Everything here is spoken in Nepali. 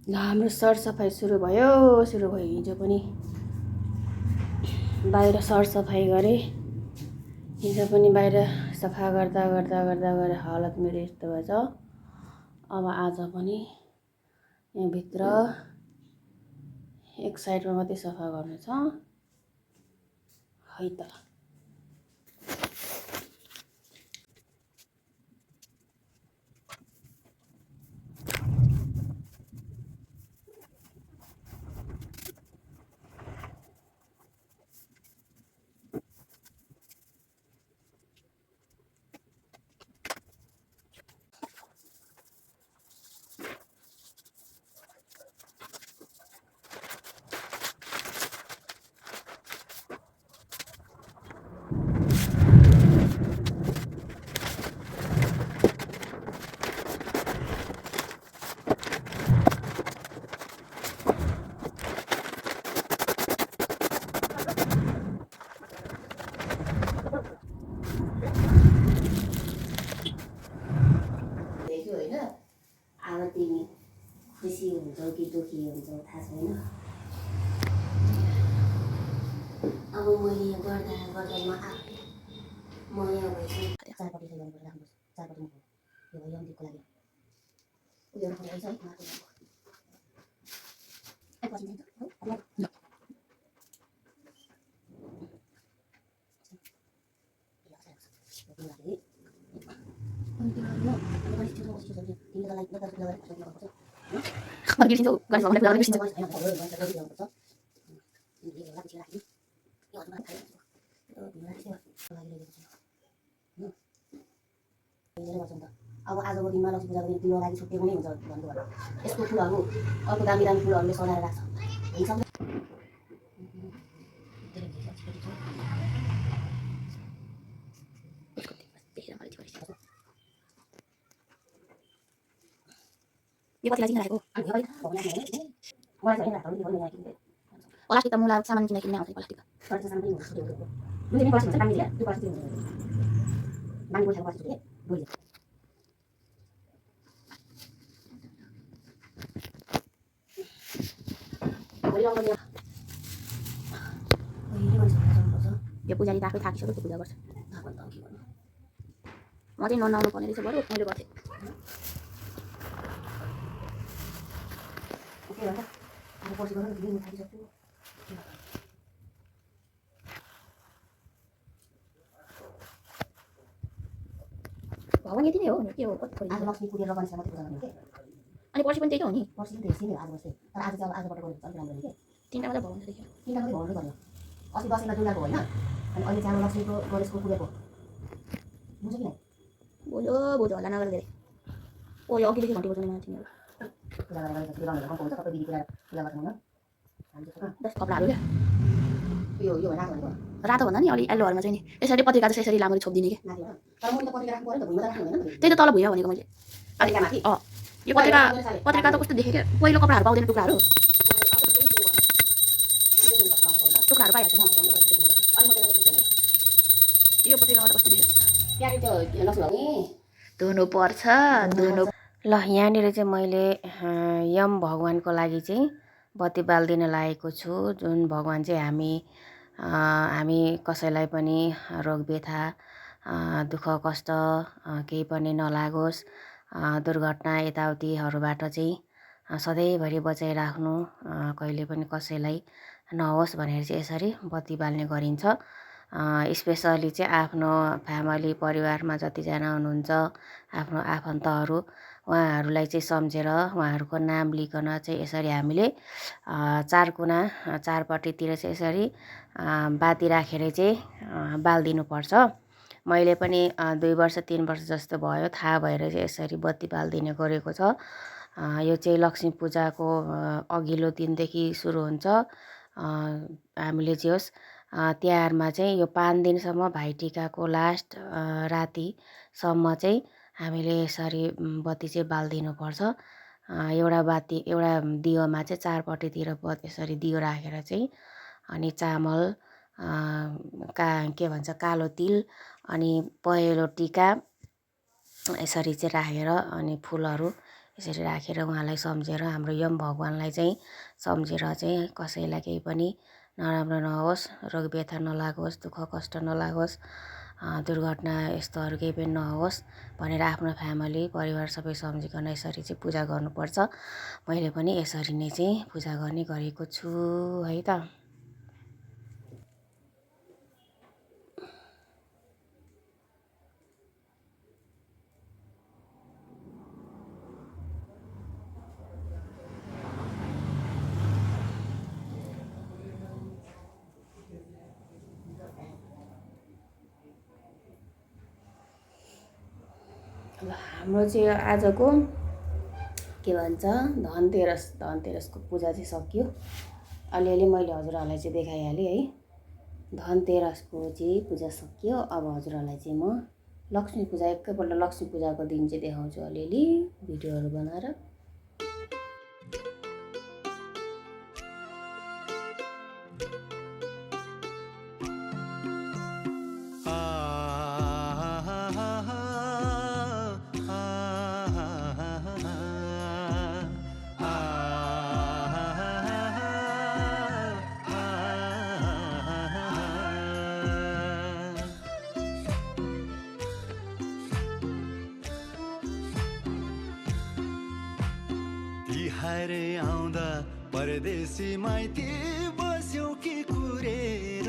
ल हाम्रो सरसफाइ सुरु भयो हिजो पनि बाहिर सरसफाइ गरेँ। हिजो पनि बाहिर सफा गर्दा हालत मेरो यस्तो भएछ। अब आज पनि यहाँभित्र एक साइडमा मात्रै सफा गर्नु छ है त। अब तिमी खुसी हुन्छौ कि दुःखी हुन्छौ थाहा छैन। अब मैले गर्दा म यहाँ भएछु चारपट्टि चाहिँ गर्नुपर्छ राम्रो चारपट्टि मुख यो भयो अम्दिको लागि उयो गर्नु रहेछ है अब आजको दिनमा लक्ष्मी पूजाको दिन तिम्रो लागि छुट्टिएको नै हुन्छ भन्नु होला। यस्तो फुलहरू अर्को दामी दामी फुलहरूले सजाएर राख्छ। यो कतिलाई किन राखेको प्लास्टिक त मुला सामान किन्ने आउँछ प्लास्टिक यो पूजाले त आफै थाकिसक्यो त्यो पूजा गर्छ। म चाहिँ नआउनु पर्ने रहेछ बरु मैले गर्थेँ। भगवान् यति नै हो के हो आज लक्ष्मी पुगेर गणेश मात्रै पूजा गर्ने के अनि पर्सि पनि त्यही त हो नि। पर्सि पनि त्यही नै आज बस्दै तर आज चाहिँ आजबाट गर्नु अलिक राम्रो के तिनवटा मात्रै भगवान् देख्यो तिनवटा मात्रै भगवान्ले गर्यो। अस्ति दसैँमा दुर्गाको होइन अनि अहिले चाहिँ लक्ष्मीको गणेशको पुगेको बुझ्यो कि नै बोल्यो बोल्यो होला नगर धेरै ओ यो अघिदेखि घन्टी बजाउने मान्छे पूजा गरेर गणेश हुन्छ तपाईँ दिदी पूजा गर्नु दस कपडाहरू क्या यो रातो भन्दा नि अलि यल्लोहरूमा चाहिँ नि यसरी पत्रिका चाहिँ यसरी लामो छोपिदिने कि त्यही त तल भुइँमा भनेको मैले यो पत्रिका त कस्तो देखेँ क्या पहिलो कपडाहरू पाउँदैन टुक्राहरू पाइहाल्छ यो पत्रिकामा त कस्तो देखेँ धुनु पर्छ धुनु ल। यहाँनिर चाहिँ मैले यम भगवानको लागि चाहिँ बत्ती बाल्दिन लागेको छु। जुन भगवान चाहिँ हामी कसैलाई पनि रोग व्यथा दुःख कष्ट केही पनि नलागोस् दुर्घटना यताउतिहरूबाट चाहिँ सधैँभरि बचाइराख्नु कहिले पनि कसैलाई नहोस् भनेर चाहिँ यसरी बत्ती बाल्ने गरिन्छ। स्पेसली चाहिँ आफ्नो फ्यामिली परिवारमा जतिजना हुनुहुन्छ आफ्नो आफन्तहरू उहाँहरूलाई चाहिँ सम्झेर उहाँहरूको नाम लिकन चाहिँ यसरी हामीले चारकुना चारपट्टितिर चाहिँ यसरी बाती राखेर चाहिँ बालिदिनुपर्छ। मैले पनि 2 वर्ष 3 वर्ष जस्तो भयो थाहा भएर चाहिँ यसरी बत्ती बालिदिने गरेको छ। यो चाहिँ लक्ष्मी पूजाको अघिल्लो दिनदेखि सुरु हुन्छ। हामीले चाहिँ होस् तिहारमा चाहिँ यो 5 दिनसम्म भाइटिकाको लास्ट रातिसम्म चाहिँ हामीले यसरी बत्ती चाहिँ बालिदिनुपर्छ। एउटा दियोमा चाहिँ चारपट्टितिर यसरी दियो राखेर चाहिँ अनि चामल के भन्छ कालो तिल अनि पहेँलो टिका यसरी चाहिँ राखेर अनि फुलहरू यसरी राखेर उहाँलाई सम्झेर हाम्रो यम भगवान्लाई चाहिँ सम्झेर चाहिँ कसैलाई केही पनि नराम्रो नहोस्, रोग व्यथा नलागोस्, दुःख कष्ट नलागोस्, दुर्घटना यस्तोहरू केही पनि नहोस् भनेर आफ्नो फ्यामिली परिवार सबै सम्झिकन यसरी चाहिँ पूजा गर्नुपर्छ। मैले पनि यसरी नै चाहिँ पूजा गर्ने गरेको छु है त। ल हाम्रो चाहिँ आजको के भन्छ धनतेरसको पूजा चाहिँ सकियो। अलिअलि मैले हजुरहरूलाई चाहिँ देखाइहालेँ है। धनतेरसको चाहिँ पूजा सकियो। अब हजुरहरूलाई चाहिँ म लक्ष्मी पूजा एकैपल्ट लक्ष्मी पूजाको दिन चाहिँ देखाउँछु अलिअलि भिडियोहरू बनाएर। तिहार आउँदा परदेशी माइती बस्यौ कि कुरेर,